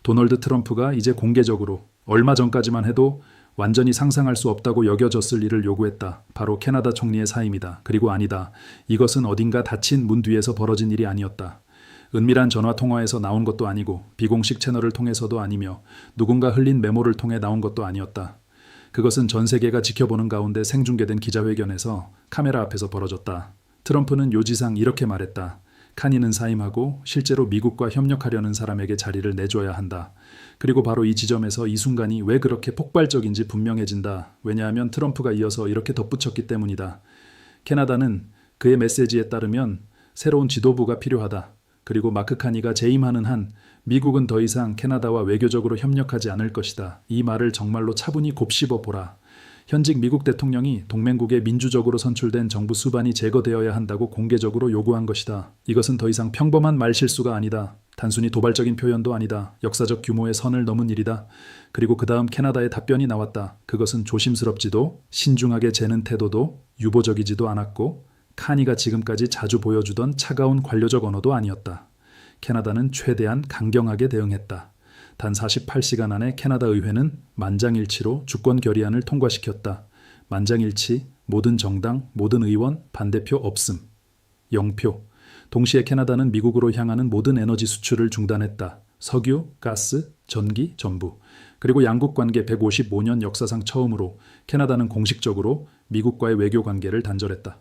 도널드 트럼프가 이제 공개적으로 얼마 전까지만 해도 완전히 상상할 수 없다고 여겨졌을 일을 요구했다. 바로 캐나다 총리의 사임이다. 그리고 아니다. 이것은 어딘가 닫힌 문 뒤에서 벌어진 일이 아니었다. 은밀한 전화 통화에서 나온 것도 아니고 비공식 채널을 통해서도 아니며 누군가 흘린 메모를 통해 나온 것도 아니었다. 그것은 전 세계가 지켜보는 가운데 생중계된 기자회견에서 카메라 앞에서 벌어졌다. 트럼프는 요지상 이렇게 말했다. 카니는 사임하고 실제로 미국과 협력하려는 사람에게 자리를 내줘야 한다. 그리고 바로 이 지점에서 이 순간이 왜 그렇게 폭발적인지 분명해진다. 왜냐하면 트럼프가 이어서 이렇게 덧붙였기 때문이다. 캐나다는 그의 메시지에 따르면 새로운 지도부가 필요하다. 그리고 마크 카니가 재임하는 한 미국은 더 이상 캐나다와 외교적으로 협력하지 않을 것이다. 이 말을 정말로 차분히 곱씹어 보라. 현직 미국 대통령이 동맹국에 민주적으로 선출된 정부 수반이 제거되어야 한다고 공개적으로 요구한 것이다. 이것은 더 이상 평범한 말실수가 아니다. 단순히 도발적인 표현도 아니다. 역사적 규모의 선을 넘은 일이다. 그리고 그 다음 캐나다의 답변이 나왔다. 그것은 조심스럽지도 신중하게 재는 태도도 유보적이지도 않았고 카니가 지금까지 자주 보여주던 차가운 관료적 언어도 아니었다. 캐나다는 최대한 강경하게 대응했다. 단 48시간 안에 캐나다 의회는 만장일치로 주권 결의안을 통과시켰다. 만장일치, 모든 정당, 모든 의원, 반대표 없음. 0표. 동시에 캐나다는 미국으로 향하는 모든 에너지 수출을 중단했다. 석유, 가스, 전기, 전부. 그리고 양국 관계 155년 역사상 처음으로 캐나다는 공식적으로 미국과의 외교 관계를 단절했다.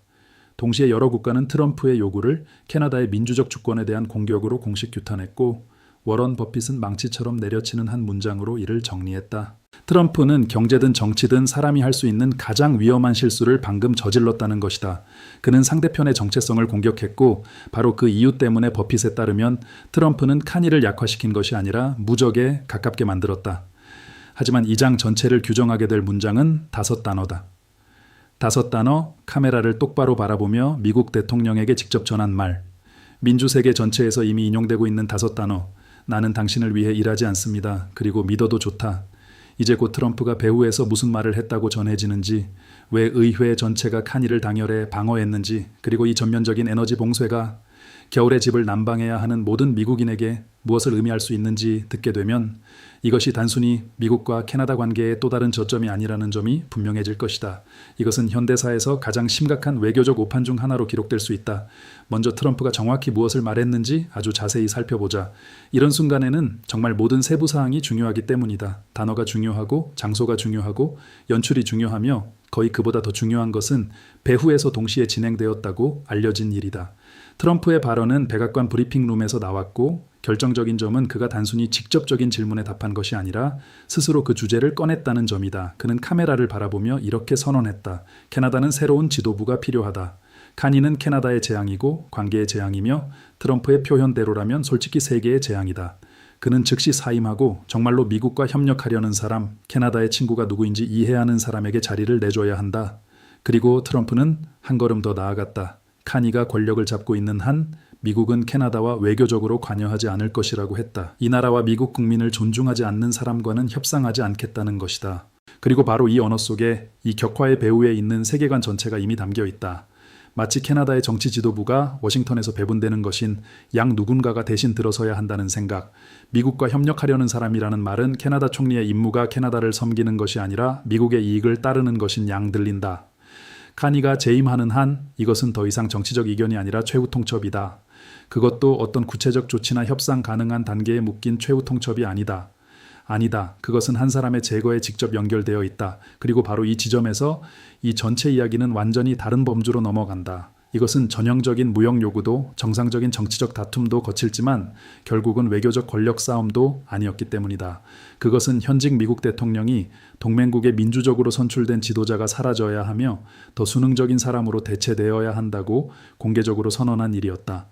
동시에 여러 국가는 트럼프의 요구를 캐나다의 민주적 주권에 대한 공격으로 공식 규탄했고 워런 버핏은 망치처럼 내려치는 한 문장으로 이를 정리했다. 트럼프는 경제든 정치든 사람이 할 수 있는 가장 위험한 실수를 방금 저질렀다는 것이다. 그는 상대편의 정체성을 공격했고 바로 그 이유 때문에 버핏에 따르면 트럼프는 카니를 약화시킨 것이 아니라 무적에 가깝게 만들었다. 하지만 이 장 전체를 규정하게 될 문장은 5단어다. 5단어, 카메라를 똑바로 바라보며 미국 대통령에게 직접 전한 말. 민주세계 전체에서 이미 인용되고 있는 5단어. 나는 당신을 위해 일하지 않습니다. 그리고 믿어도 좋다. 이제 곧 트럼프가 배후에서 무슨 말을 했다고 전해지는지, 왜 의회 전체가 카니를 당열해 방어했는지, 그리고 이 전면적인 에너지 봉쇄가 겨울에 집을 난방해야 하는 모든 미국인에게 무엇을 의미할 수 있는지 듣게 되면 이것이 단순히 미국과 캐나다 관계의 또 다른 저점이 아니라는 점이 분명해질 것이다. 이것은 현대사에서 가장 심각한 외교적 오판 중 하나로 기록될 수 있다. 먼저 트럼프가 정확히 무엇을 말했는지 아주 자세히 살펴보자. 이런 순간에는 정말 모든 세부 사항이 중요하기 때문이다. 단어가 중요하고 장소가 중요하고 연출이 중요하며 거의 그보다 더 중요한 것은 배후에서 동시에 진행되었다고 알려진 일이다. 트럼프의 발언은 백악관 브리핑룸에서 나왔고 결정적인 점은 그가 단순히 직접적인 질문에 답한 것이 아니라 스스로 그 주제를 꺼냈다는 점이다. 그는 카메라를 바라보며 이렇게 선언했다. 캐나다는 새로운 지도부가 필요하다. 카니는 캐나다의 재앙이고 관계의 재앙이며 트럼프의 표현대로라면 솔직히 세계의 재앙이다. 그는 즉시 사임하고 정말로 미국과 협력하려는 사람, 캐나다의 친구가 누구인지 이해하는 사람에게 자리를 내줘야 한다. 그리고 트럼프는 한 걸음 더 나아갔다. 카니가 권력을 잡고 있는 한 미국은 캐나다와 외교적으로 관여하지 않을 것이라고 했다. 이 나라와 미국 국민을 존중하지 않는 사람과는 협상하지 않겠다는 것이다. 그리고 바로 이 언어 속에 이 격화의 배후에 있는 세계관 전체가 이미 담겨 있다. 마치 캐나다의 정치 지도부가 워싱턴에서 배분되는 것인 양 누군가가 대신 들어서야 한다는 생각. 미국과 협력하려는 사람이라는 말은 캐나다 총리의 임무가 캐나다를 섬기는 것이 아니라 미국의 이익을 따르는 것인 양 들린다. 카니가 재임하는 한 이것은 더 이상 정치적 이견이 아니라 최후 통첩이다. 그것도 어떤 구체적 조치나 협상 가능한 단계에 묶인 최후 통첩이 아니다. 아니다. 그것은 한 사람의 제거에 직접 연결되어 있다. 그리고 바로 이 지점에서 이 전체 이야기는 완전히 다른 범주로 넘어간다. 이것은 전형적인 무역 요구도 정상적인 정치적 다툼도 거칠지만 결국은 외교적 권력 싸움도 아니었기 때문이다. 그것은 현직 미국 대통령이 동맹국의 민주적으로 선출된 지도자가 사라져야 하며 더 수능적인 사람으로 대체되어야 한다고 공개적으로 선언한 일이었다.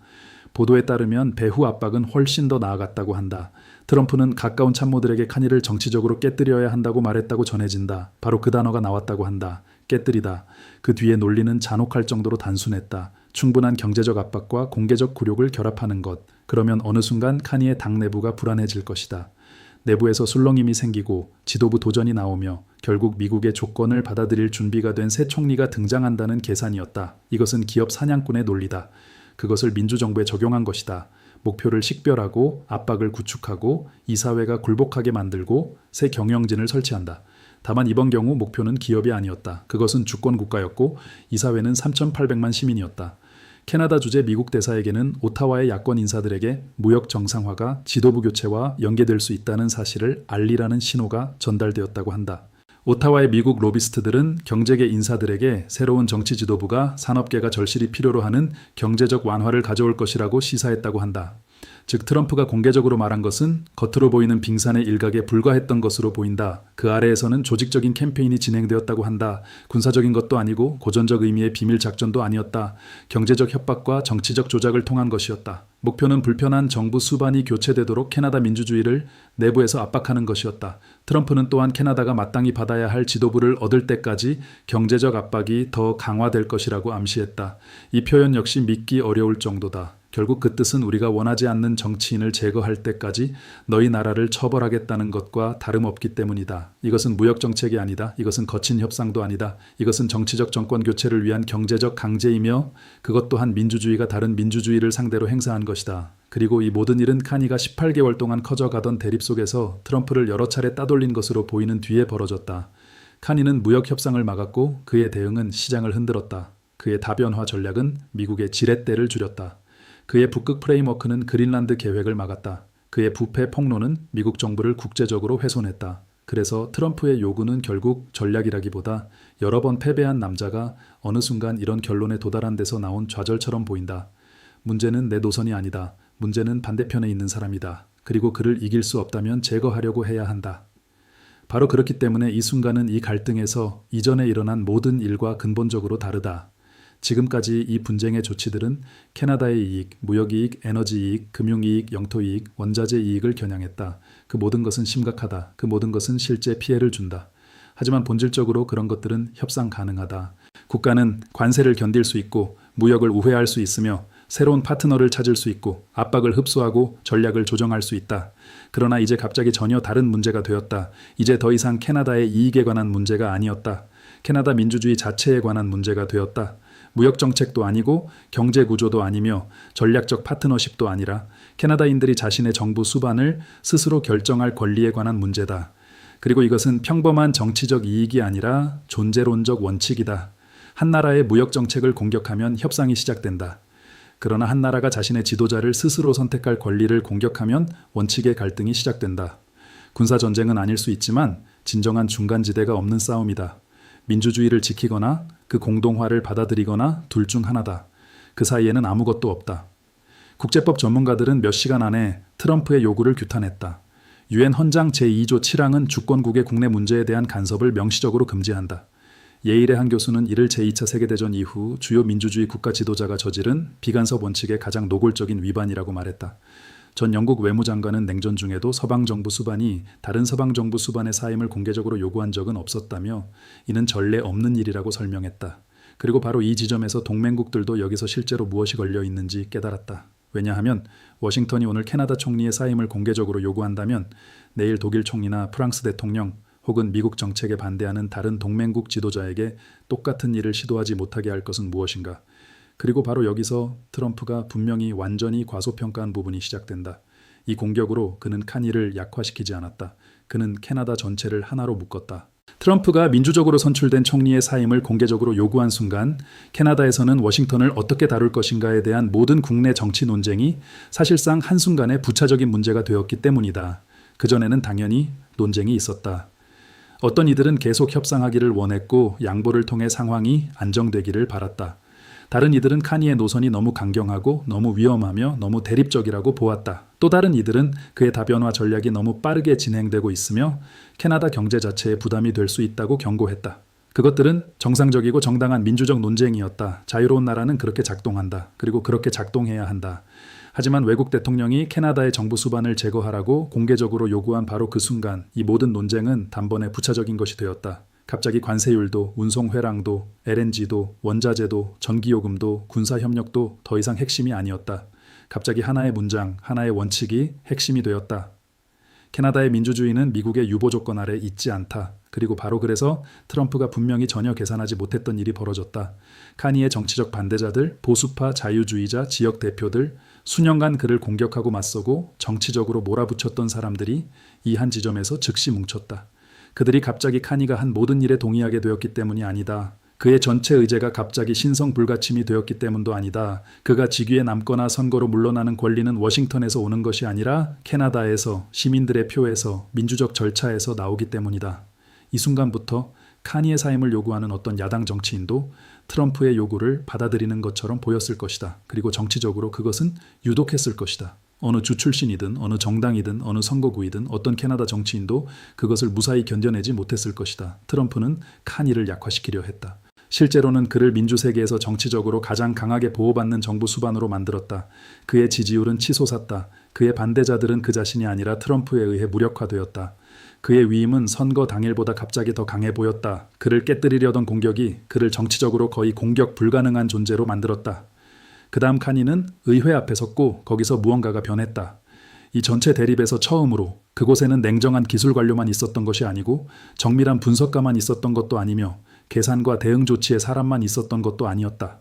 보도에 따르면 배후 압박은 훨씬 더 나아갔다고 한다. 트럼프는 가까운 참모들에게 카니를 정치적으로 깨뜨려야 한다고 말했다고 전해진다. 바로 그 단어가 나왔다고 한다. 깨뜨리다. 그 뒤에 논리는 잔혹할 정도로 단순했다. 충분한 경제적 압박과 공개적 굴욕을 결합하는 것. 그러면 어느 순간 카니의 당 내부가 불안해질 것이다. 내부에서 술렁임이 생기고 지도부 도전이 나오며 결국 미국의 조건을 받아들일 준비가 된 새 총리가 등장한다는 계산이었다. 이것은 기업 사냥꾼의 논리다. 그것을 민주정부에 적용한 것이다. 목표를 식별하고 압박을 구축하고 이사회가 굴복하게 만들고 새 경영진을 설치한다. 다만 이번 경우 목표는 기업이 아니었다. 그것은 주권 국가였고 이사회는 3,800만 시민이었다. 캐나다 주재 미국 대사에게는 오타와의 야권 인사들에게 무역 정상화가 지도부 교체와 연계될 수 있다는 사실을 알리라는 신호가 전달되었다고 한다. 오타와의 미국 로비스트들은 경제계 인사들에게 새로운 정치 지도부가 산업계가 절실히 필요로 하는 경제적 완화를 가져올 것이라고 시사했다고 한다. 즉 트럼프가 공개적으로 말한 것은 겉으로 보이는 빙산의 일각에 불과했던 것으로 보인다. 그 아래에서는 조직적인 캠페인이 진행되었다고 한다. 군사적인 것도 아니고 고전적 의미의 비밀 작전도 아니었다. 경제적 협박과 정치적 조작을 통한 것이었다. 목표는 불편한 정부 수반이 교체되도록 캐나다 민주주의를 내부에서 압박하는 것이었다. 트럼프는 또한 캐나다가 마땅히 받아야 할 지도부를 얻을 때까지 경제적 압박이 더 강화될 것이라고 암시했다. 이 표현 역시 믿기 어려울 정도다. 결국 그 뜻은 우리가 원하지 않는 정치인을 제거할 때까지 너희 나라를 처벌하겠다는 것과 다름없기 때문이다. 이것은 무역 정책이 아니다. 이것은 거친 협상도 아니다. 이것은 정치적 정권 교체를 위한 경제적 강제이며 그것 또한 민주주의가 다른 민주주의를 상대로 행사한 것이다. 그리고 이 모든 일은 카니가 18개월 동안 커져가던 대립 속에서 트럼프를 여러 차례 따돌린 것으로 보이는 뒤에 벌어졌다. 카니는 무역 협상을 막았고 그의 대응은 시장을 흔들었다. 그의 다변화 전략은 미국의 지렛대를 줄였다. 그의 북극 프레임워크는 그린란드 계획을 막았다. 그의 부패 폭로는 미국 정부를 국제적으로 훼손했다. 그래서 트럼프의 요구는 결국 전략이라기보다 여러 번 패배한 남자가 어느 순간 이런 결론에 도달한 데서 나온 좌절처럼 보인다. 문제는 내 노선이 아니다. 문제는 반대편에 있는 사람이다. 그리고 그를 이길 수 없다면 제거하려고 해야 한다. 바로 그렇기 때문에 이 순간은 이 갈등에서 이전에 일어난 모든 일과 근본적으로 다르다. 지금까지 이 분쟁의 조치들은 캐나다의 이익, 무역이익, 에너지이익, 금융이익, 영토이익, 원자재 이익을 겨냥했다. 그 모든 것은 심각하다. 그 모든 것은 실제 피해를 준다. 하지만 본질적으로 그런 것들은 협상 가능하다. 국가는 관세를 견딜 수 있고 무역을 우회할 수 있으며 새로운 파트너를 찾을 수 있고 압박을 흡수하고 전략을 조정할 수 있다. 그러나 이제 갑자기 전혀 다른 문제가 되었다. 이제 더 이상 캐나다의 이익에 관한 문제가 아니었다. 캐나다 민주주의 자체에 관한 문제가 되었다. 무역 정책도 아니고 경제 구조도 아니며 전략적 파트너십도 아니라 캐나다인들이 자신의 정부 수반을 스스로 결정할 권리에 관한 문제다. 그리고 이것은 평범한 정치적 이익이 아니라 존재론적 원칙이다. 한 나라의 무역 정책을 공격하면 협상이 시작된다. 그러나 한 나라가 자신의 지도자를 스스로 선택할 권리를 공격하면 원칙의 갈등이 시작된다. 군사전쟁은 아닐 수 있지만 진정한 중간지대가 없는 싸움이다. 민주주의를 지키거나 그 공동화를 받아들이거나 둘 중 하나다. 그 사이에는 아무것도 없다. 국제법 전문가들은 몇 시간 안에 트럼프의 요구를 규탄했다. 유엔 헌장 제2조 7항은 주권국의 국내 문제에 대한 간섭을 명시적으로 금지한다. 예일의 한 교수는 이를 제2차 세계대전 이후 주요 민주주의 국가 지도자가 저지른 비간섭 원칙의 가장 노골적인 위반이라고 말했다. 전 영국 외무장관은 냉전 중에도 서방정부 수반이 다른 서방정부 수반의 사임을 공개적으로 요구한 적은 없었다며 이는 전례 없는 일이라고 설명했다. 그리고 바로 이 지점에서 동맹국들도 여기서 실제로 무엇이 걸려 있는지 깨달았다. 왜냐하면 워싱턴이 오늘 캐나다 총리의 사임을 공개적으로 요구한다면 내일 독일 총리나 프랑스 대통령 혹은 미국 정책에 반대하는 다른 동맹국 지도자에게 똑같은 일을 시도하지 못하게 할 것은 무엇인가? 그리고 바로 여기서 트럼프가 분명히 완전히 과소평가한 부분이 시작된다. 이 공격으로 그는 카니를 약화시키지 않았다. 그는 캐나다 전체를 하나로 묶었다. 트럼프가 민주적으로 선출된 총리의 사임을 공개적으로 요구한 순간 캐나다에서는 워싱턴을 어떻게 다룰 것인가에 대한 모든 국내 정치 논쟁이 사실상 한순간에 부차적인 문제가 되었기 때문이다. 그전에는 당연히 논쟁이 있었다. 어떤 이들은 계속 협상하기를 원했고 양보를 통해 상황이 안정되기를 바랐다. 다른 이들은 카니의 노선이 너무 강경하고 너무 위험하며 너무 대립적이라고 보았다. 또 다른 이들은 그의 다변화 전략이 너무 빠르게 진행되고 있으며 캐나다 경제 자체에 부담이 될 수 있다고 경고했다. 그것들은 정상적이고 정당한 민주적 논쟁이었다. 자유로운 나라는 그렇게 작동한다. 그리고 그렇게 작동해야 한다. 하지만 외국 대통령이 캐나다의 정부 수반을 제거하라고 공개적으로 요구한 바로 그 순간 이 모든 논쟁은 단번에 부차적인 것이 되었다. 갑자기 관세율도, 운송회랑도, LNG도, 원자재도, 전기요금도, 군사협력도 더 이상 핵심이 아니었다. 갑자기 하나의 문장, 하나의 원칙이 핵심이 되었다. 캐나다의 민주주의는 미국의 유보 조건 아래 있지 않다. 그리고 바로 그래서 트럼프가 분명히 전혀 계산하지 못했던 일이 벌어졌다. 카니의 정치적 반대자들, 보수파 자유주의자 지역 대표들, 수년간 그를 공격하고 맞서고 정치적으로 몰아붙였던 사람들이 이 한 지점에서 즉시 뭉쳤다. 그들이 갑자기 카니가 한 모든 일에 동의하게 되었기 때문이 아니다. 그의 전체 의제가 갑자기 신성불가침이 되었기 때문도 아니다. 그가 직위에 남거나 선거로 물러나는 권리는 워싱턴에서 오는 것이 아니라 캐나다에서, 시민들의 표에서, 민주적 절차에서 나오기 때문이다. 이 순간부터 카니의 사임을 요구하는 어떤 야당 정치인도 트럼프의 요구를 받아들이는 것처럼 보였을 것이다. 그리고 정치적으로 그것은 유독했을 것이다. 어느 주 출신이든 어느 정당이든 어느 선거구이든 어떤 캐나다 정치인도 그것을 무사히 견뎌내지 못했을 것이다. 트럼프는 카니를 약화시키려 했다. 실제로는 그를 민주세계에서 정치적으로 가장 강하게 보호받는 정부 수반으로 만들었다. 그의 지지율은 치솟았다. 그의 반대자들은 그 자신이 아니라 트럼프에 의해 무력화되었다. 그의 위임은 선거 당일보다 갑자기 더 강해 보였다. 그를 깨뜨리려던 공격이 그를 정치적으로 거의 공격 불가능한 존재로 만들었다. 그 다음 카니는 의회 앞에 섰고 거기서 무언가가 변했다. 이 전체 대립에서 처음으로 그곳에는 냉정한 기술 관료만 있었던 것이 아니고 정밀한 분석가만 있었던 것도 아니며 계산과 대응 조치에 사람만 있었던 것도 아니었다.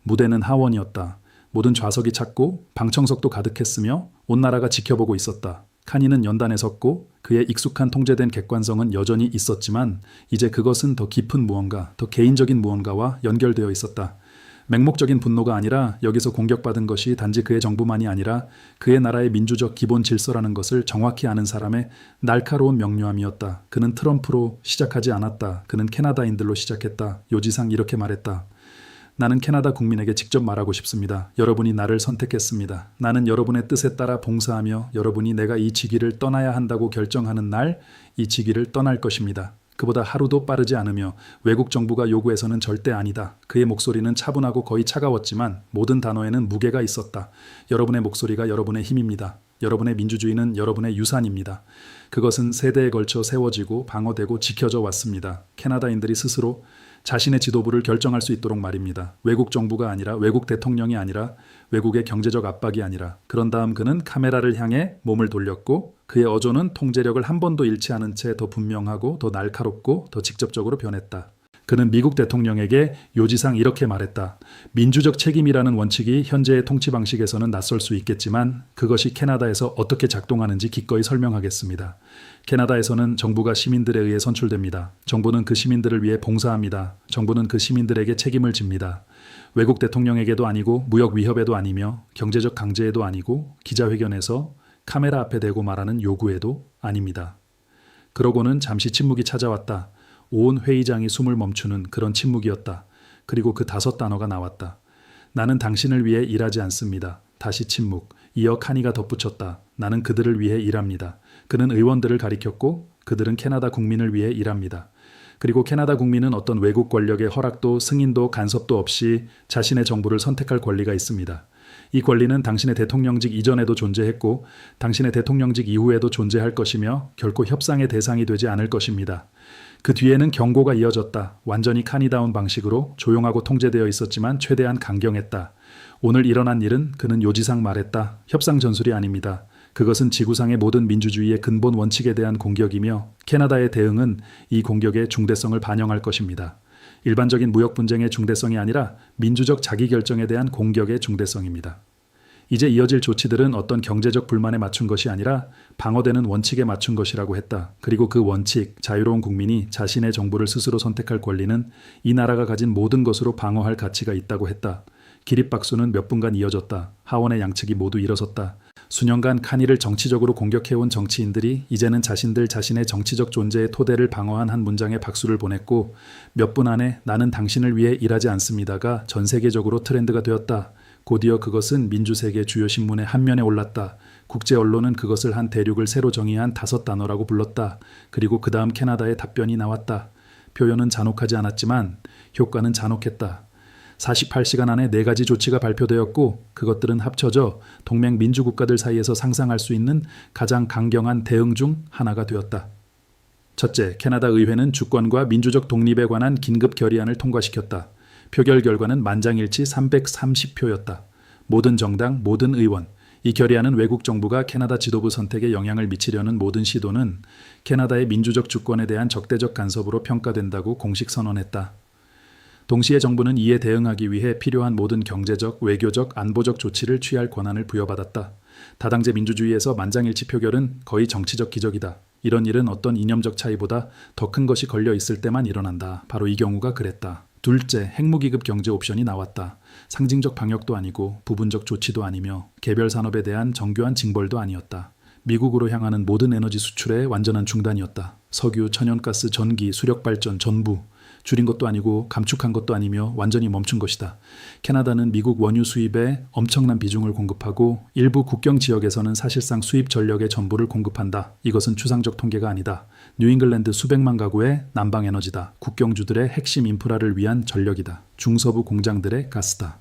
무대는 하원이었다. 모든 좌석이 찼고 방청석도 가득했으며 온 나라가 지켜보고 있었다. 카니는 연단에 섰고 그의 익숙한 통제된 객관성은 여전히 있었지만 이제 그것은 더 깊은 무언가, 더 개인적인 무언가와 연결되어 있었다. 맹목적인 분노가 아니라 여기서 공격받은 것이 단지 그의 정부만이 아니라 그의 나라의 민주적 기본 질서라는 것을 정확히 아는 사람의 날카로운 명료함이었다. 그는 트럼프로 시작하지 않았다. 그는 캐나다인들로 시작했다. 요지상 이렇게 말했다. 나는 캐나다 국민에게 직접 말하고 싶습니다. 여러분이 나를 선택했습니다. 나는 여러분의 뜻에 따라 봉사하며 여러분이 내가 이 직위를 떠나야 한다고 결정하는 날 이 직위를 떠날 것입니다. 그보다 하루도 빠르지 않으며 외국 정부가 요구해서는 절대 아니다. 그의 목소리는 차분하고 거의 차가웠지만 모든 단어에는 무게가 있었다. 여러분의 목소리가 여러분의 힘입니다. 여러분의 민주주의는 여러분의 유산입니다. 그것은 세대에 걸쳐 세워지고 방어되고 지켜져 왔습니다. 캐나다인들이 스스로 자신의 지도부를 결정할 수 있도록 말입니다. 외국 정부가 아니라 외국 대통령이 아니라 외국의 경제적 압박이 아니라. 그런 다음 그는 카메라를 향해 몸을 돌렸고 그의 어조는 통제력을 한 번도 잃지 않은 채 더 분명하고 더 날카롭고 더 직접적으로 변했다. 그는 미국 대통령에게 요지상 이렇게 말했다. 민주적 책임이라는 원칙이 현재의 통치 방식에서는 낯설 수 있겠지만 그것이 캐나다에서 어떻게 작동하는지 기꺼이 설명하겠습니다. 캐나다에서는 정부가 시민들에 의해 선출됩니다. 정부는 그 시민들을 위해 봉사합니다. 정부는 그 시민들에게 책임을 집니다. 외국 대통령에게도 아니고 무역 위협에도 아니며 경제적 강제에도 아니고 기자회견에서 카메라 앞에 대고 말하는 요구에도 아닙니다. 그러고는 잠시 침묵이 찾아왔다. 온 회의장이 숨을 멈추는 그런 침묵이었다. 그리고 그 5단어가 나왔다. 나는 당신을 위해 일하지 않습니다. 다시 침묵. 이어 카니가 덧붙였다. 나는 그들을 위해 일합니다. 그는 의원들을 가리켰고 그들은 캐나다 국민을 위해 일합니다. 그리고 캐나다 국민은 어떤 외국 권력의 허락도 승인도 간섭도 없이 자신의 정부를 선택할 권리가 있습니다. 이 권리는 당신의 대통령직 이전에도 존재했고 당신의 대통령직 이후에도 존재할 것이며 결코 협상의 대상이 되지 않을 것입니다. 그 뒤에는 경고가 이어졌다. 완전히 카니다운 방식으로 조용하고 통제되어 있었지만 최대한 강경했다. 오늘 일어난 일은 그는 요지상 말했다. 협상 전술이 아닙니다. 그것은 지구상의 모든 민주주의의 근본 원칙에 대한 공격이며 캐나다의 대응은 이 공격의 중대성을 반영할 것입니다. 일반적인 무역 분쟁의 중대성이 아니라 민주적 자기결정에 대한 공격의 중대성입니다. 이제 이어질 조치들은 어떤 경제적 불만에 맞춘 것이 아니라 방어되는 원칙에 맞춘 것이라고 했다. 그리고 그 원칙, 자유로운 국민이 자신의 정부를 스스로 선택할 권리는 이 나라가 가진 모든 것으로 방어할 가치가 있다고 했다. 기립박수는 몇 분간 이어졌다. 하원의 양측이 모두 일어섰다. 수년간 카니를 정치적으로 공격해온 정치인들이 이제는 자신들 자신의 정치적 존재의 토대를 방어한 한 문장에 박수를 보냈고 몇 분 안에 나는 당신을 위해 일하지 않습니다가 전 세계적으로 트렌드가 되었다. 곧이어 그것은 민주세계 주요 신문의 한 면에 올랐다. 국제 언론은 그것을 한 대륙을 새로 정의한 5단어라고 불렀다. 그리고 그 다음 캐나다의 답변이 나왔다. 표현은 잔혹하지 않았지만 효과는 잔혹했다. 48시간 안에 4가지 조치가 발표되었고 그것들은 합쳐져 동맹 민주국가들 사이에서 상상할 수 있는 가장 강경한 대응 중 하나가 되었다. 첫째, 캐나다 의회는 주권과 민주적 독립에 관한 긴급 결의안을 통과시켰다. 표결 결과는 만장일치 330표였다. 모든 정당, 모든 의원. 이 결의안은 외국 정부가 캐나다 지도부 선택에 영향을 미치려는 모든 시도는 캐나다의 민주적 주권에 대한 적대적 간섭으로 평가된다고 공식 선언했다. 동시에 정부는 이에 대응하기 위해 필요한 모든 경제적, 외교적, 안보적 조치를 취할 권한을 부여받았다. 다당제 민주주의에서 만장일치 표결은 거의 정치적 기적이다. 이런 일은 어떤 이념적 차이보다 더 큰 것이 걸려 있을 때만 일어난다. 바로 이 경우가 그랬다. 둘째, 핵무기급 경제 옵션이 나왔다. 상징적 방역도 아니고 부분적 조치도 아니며 개별 산업에 대한 정교한 징벌도 아니었다. 미국으로 향하는 모든 에너지 수출의 완전한 중단이었다. 석유, 천연가스, 전기, 수력발전 전부 줄인 것도 아니고 감축한 것도 아니며 완전히 멈춘 것이다. 캐나다는 미국 원유 수입에 엄청난 비중을 공급하고 일부 국경 지역에서는 사실상 수입 전력의 전부를 공급한다. 이것은 추상적 통계가 아니다. 뉴잉글랜드 수백만 가구의 난방 에너지다. 국경주들의 핵심 인프라를 위한 전력이다. 중서부 공장들의 가스다.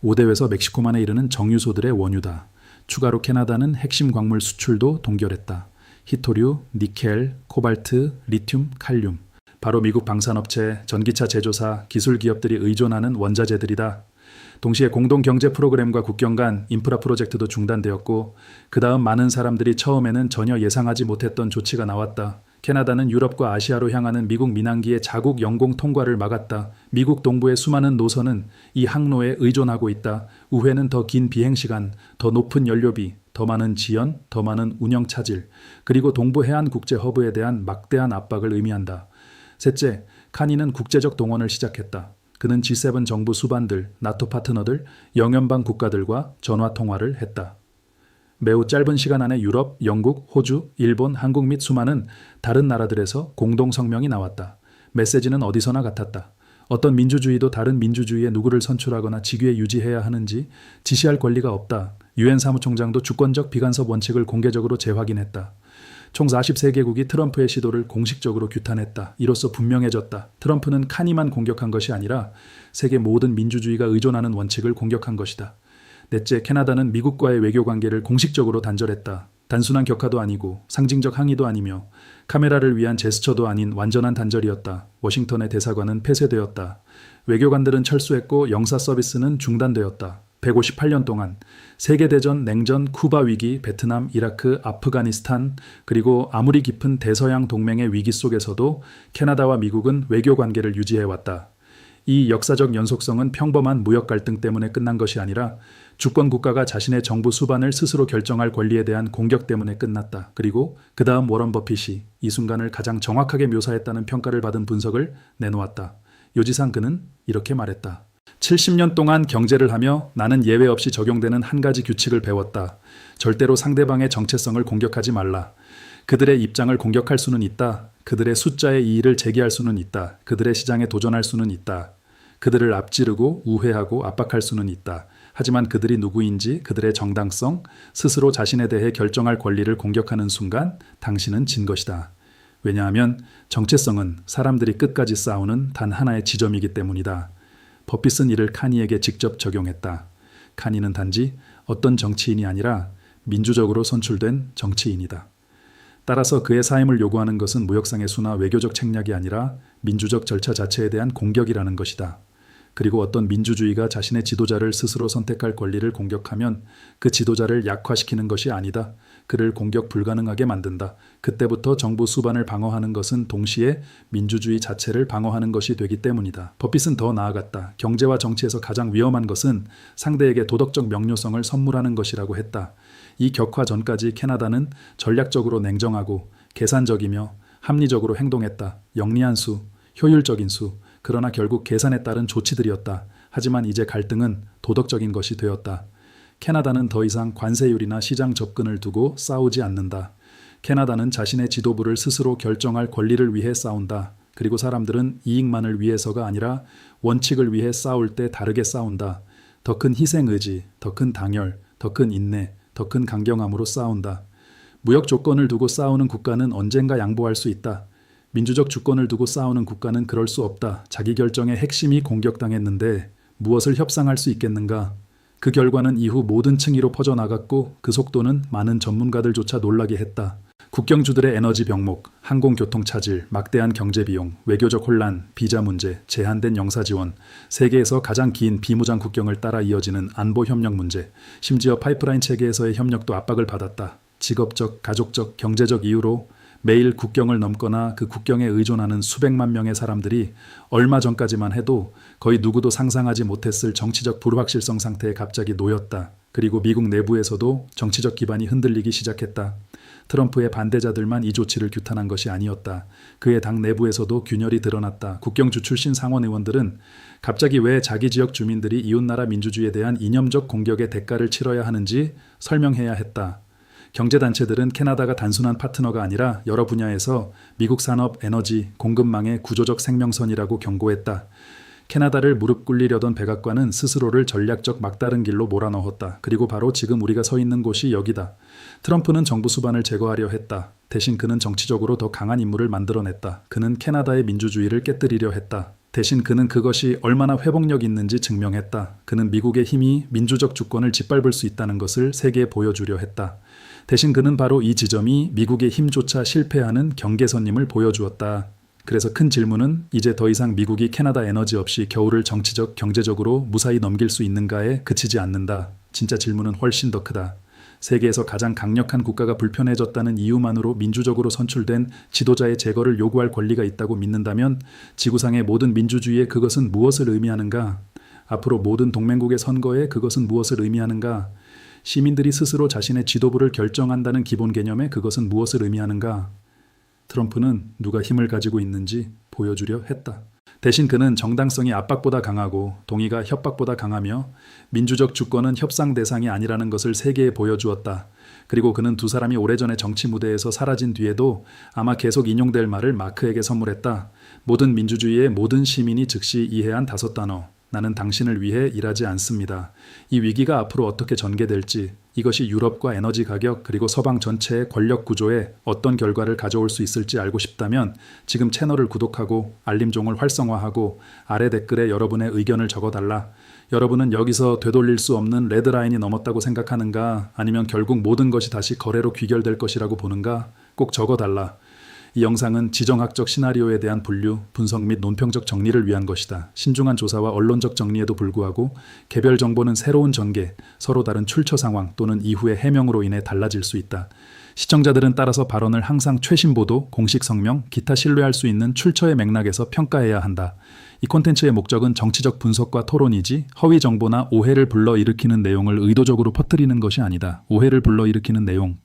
5대에서 멕시코만에 이르는 정유소들의 원유다. 추가로 캐나다는 핵심 광물 수출도 동결했다. 히토류, 니켈, 코발트, 리튬, 칼륨. 바로 미국 방산업체, 전기차 제조사, 기술 기업들이 의존하는 원자재들이다. 동시에 공동경제 프로그램과 국경 간 인프라 프로젝트도 중단되었고 그 다음 많은 사람들이 처음에는 전혀 예상하지 못했던 조치가 나왔다. 캐나다는 유럽과 아시아로 향하는 미국 민항기의 자국 영공 통과를 막았다. 미국 동부의 수많은 노선은 이 항로에 의존하고 있다. 우회는 더 긴 비행시간, 더 높은 연료비, 더 많은 지연, 더 많은 운영 차질, 그리고 동부 해안 국제 허브에 대한 막대한 압박을 의미한다. 셋째, 카니는 국제적 동원을 시작했다. 그는 G7 정부 수반들, 나토 파트너들, 영연방 국가들과 전화 통화를 했다. 매우 짧은 시간 안에 유럽, 영국, 호주, 일본, 한국 및 수많은 다른 나라들에서 공동 성명이 나왔다. 메시지는 어디서나 같았다. 어떤 민주주의도 다른 민주주의에 누구를 선출하거나 직위에 유지해야 하는지 지시할 권리가 없다. 유엔 사무총장도 주권적 비간섭 원칙을 공개적으로 재확인했다. 총 43개국이 트럼프의 시도를 공식적으로 규탄했다. 이로써 분명해졌다. 트럼프는 카니만 공격한 것이 아니라 세계 모든 민주주의가 의존하는 원칙을 공격한 것이다. 넷째, 캐나다는 미국과의 외교관계를 공식적으로 단절했다. 단순한 격하도 아니고 상징적 항의도 아니며 카메라를 위한 제스처도 아닌 완전한 단절이었다. 워싱턴의 대사관은 폐쇄되었다. 외교관들은 철수했고 영사 서비스는 중단되었다. 158년 동안 세계대전, 냉전, 쿠바 위기, 베트남, 이라크, 아프가니스탄, 그리고 아무리 깊은 대서양 동맹의 위기 속에서도 캐나다와 미국은 외교 관계를 유지해왔다. 이 역사적 연속성은 평범한 무역 갈등 때문에 끝난 것이 아니라 주권 국가가 자신의 정부 수반을 스스로 결정할 권리에 대한 공격 때문에 끝났다. 그리고 그 다음 워런 버핏이 이 순간을 가장 정확하게 묘사했다는 평가를 받은 분석을 내놓았다. 요지상 그는 이렇게 말했다. 70년 동안 경제를 하며 나는 예외 없이 적용되는 한 가지 규칙을 배웠다. 절대로 상대방의 정체성을 공격하지 말라. 그들의 입장을 공격할 수는 있다. 그들의 숫자의 이의를 제기할 수는 있다. 그들의 시장에 도전할 수는 있다. 그들을 앞지르고 우회하고 압박할 수는 있다. 하지만 그들이 누구인지, 그들의 정당성, 스스로 자신에 대해 결정할 권리를 공격하는 순간 당신은 진 것이다. 왜냐하면 정체성은 사람들이 끝까지 싸우는 단 하나의 지점이기 때문이다. 버핏은 이를 카니에게 직접 적용했다. 카니는 단지 어떤 정치인이 아니라 민주적으로 선출된 정치인이다. 따라서 그의 사임을 요구하는 것은 무역상의 수나 외교적 책략이 아니라 민주적 절차 자체에 대한 공격이라는 것이다. 그리고 어떤 민주주의가 자신의 지도자를 스스로 선택할 권리를 공격하면 그 지도자를 약화시키는 것이 아니다. 그를 공격 불가능하게 만든다. 그때부터 정부 수반을 방어하는 것은 동시에 민주주의 자체를 방어하는 것이 되기 때문이다. 버핏은 더 나아갔다. 경제와 정치에서 가장 위험한 것은 상대에게 도덕적 명료성을 선물하는 것이라고 했다. 이 격화 전까지 캐나다는 전략적으로 냉정하고 계산적이며 합리적으로 행동했다. 영리한 수, 효율적인 수, 그러나 결국 계산에 따른 조치들이었다. 하지만 이제 갈등은 도덕적인 것이 되었다. 캐나다는 더 이상 관세율이나 시장 접근을 두고 싸우지 않는다. 캐나다는 자신의 지도부를 스스로 결정할 권리를 위해 싸운다. 그리고 사람들은 이익만을 위해서가 아니라 원칙을 위해 싸울 때 다르게 싸운다. 더 큰 희생의지, 더 큰 당열, 더 큰 인내, 더 큰 강경함으로 싸운다. 무역 조건을 두고 싸우는 국가는 언젠가 양보할 수 있다. 민주적 주권을 두고 싸우는 국가는 그럴 수 없다. 자기 결정의 핵심이 공격당했는데 무엇을 협상할 수 있겠는가? 그 결과는 이후 모든 층위로 퍼져나갔고 그 속도는 많은 전문가들조차 놀라게 했다. 국경주들의 에너지 병목, 항공교통 차질, 막대한 경제비용, 외교적 혼란, 비자 문제, 제한된 영사 지원, 세계에서 가장 긴 비무장 국경을 따라 이어지는 안보 협력 문제, 심지어 파이프라인 체계에서의 협력도 압박을 받았다. 직업적, 가족적, 경제적 이유로 매일 국경을 넘거나 그 국경에 의존하는 수백만 명의 사람들이 얼마 전까지만 해도 거의 누구도 상상하지 못했을 정치적 불확실성 상태에 갑자기 놓였다. 그리고 미국 내부에서도 정치적 기반이 흔들리기 시작했다. 트럼프의 반대자들만 이 조치를 규탄한 것이 아니었다. 그의 당 내부에서도 균열이 드러났다. 국경주 출신 상원 의원들은 갑자기 왜 자기 지역 주민들이 이웃나라 민주주의에 대한 이념적 공격의 대가를 치러야 하는지 설명해야 했다. 경제단체들은 캐나다가 단순한 파트너가 아니라 여러 분야에서 미국 산업, 에너지, 공급망의 구조적 생명선이라고 경고했다. 캐나다를 무릎 꿇리려던 백악관은 스스로를 전략적 막다른 길로 몰아넣었다. 그리고 바로 지금 우리가 서 있는 곳이 여기다. 트럼프는 정부 수반을 제거하려 했다. 대신 그는 정치적으로 더 강한 인물을 만들어냈다. 그는 캐나다의 민주주의를 깨뜨리려 했다. 대신 그는 그것이 얼마나 회복력 있는지 증명했다. 그는 미국의 힘이 민주적 주권을 짓밟을 수 있다는 것을 세계에 보여주려 했다. 대신 그는 바로 이 지점이 미국의 힘조차 실패하는 경계선임을 보여주었다. 그래서 큰 질문은 이제 더 이상 미국이 캐나다 에너지 없이 겨울을 정치적, 경제적으로 무사히 넘길 수 있는가에 그치지 않는다. 진짜 질문은 훨씬 더 크다. 세계에서 가장 강력한 국가가 불편해졌다는 이유만으로 민주적으로 선출된 지도자의 제거를 요구할 권리가 있다고 믿는다면 지구상의 모든 민주주의에 그것은 무엇을 의미하는가? 앞으로 모든 동맹국의 선거에 그것은 무엇을 의미하는가? 시민들이 스스로 자신의 지도부를 결정한다는 기본 개념에 그것은 무엇을 의미하는가? 트럼프는 누가 힘을 가지고 있는지 보여주려 했다. 대신 그는 정당성이 압박보다 강하고 동의가 협박보다 강하며 민주적 주권은 협상 대상이 아니라는 것을 세계에 보여주었다. 그리고 그는 두 사람이 오래전에 정치 무대에서 사라진 뒤에도 아마 계속 인용될 말을 마크에게 선물했다. 모든 민주주의의 모든 시민이 즉시 이해한 5단어. 나는 당신을 위해 일하지 않습니다. 이 위기가 앞으로 어떻게 전개될지, 이것이 유럽과 에너지 가격 그리고 서방 전체의 권력 구조에 어떤 결과를 가져올 수 있을지 알고 싶다면 지금 채널을 구독하고 알림종을 활성화하고 아래 댓글에 여러분의 의견을 적어달라. 여러분은 여기서 되돌릴 수 없는 레드라인이 넘었다고 생각하는가? 아니면 결국 모든 것이 다시 거래로 귀결될 것이라고 보는가? 꼭 적어달라. 이 영상은 지정학적 시나리오에 대한 분류, 분석 및 논평적 정리를 위한 것이다. 신중한 조사와 언론적 정리에도 불구하고 개별 정보는 새로운 전개, 서로 다른 출처 상황 또는 이후의 해명으로 인해 달라질 수 있다. 시청자들은 따라서 발언을 항상 최신 보도, 공식 성명, 기타 신뢰할 수 있는 출처의 맥락에서 평가해야 한다. 이 콘텐츠의 목적은 정치적 분석과 토론이지 허위 정보나 오해를 불러일으키는 내용을 의도적으로 퍼뜨리는 것이 아니다. 오해를 불러일으키는 내용,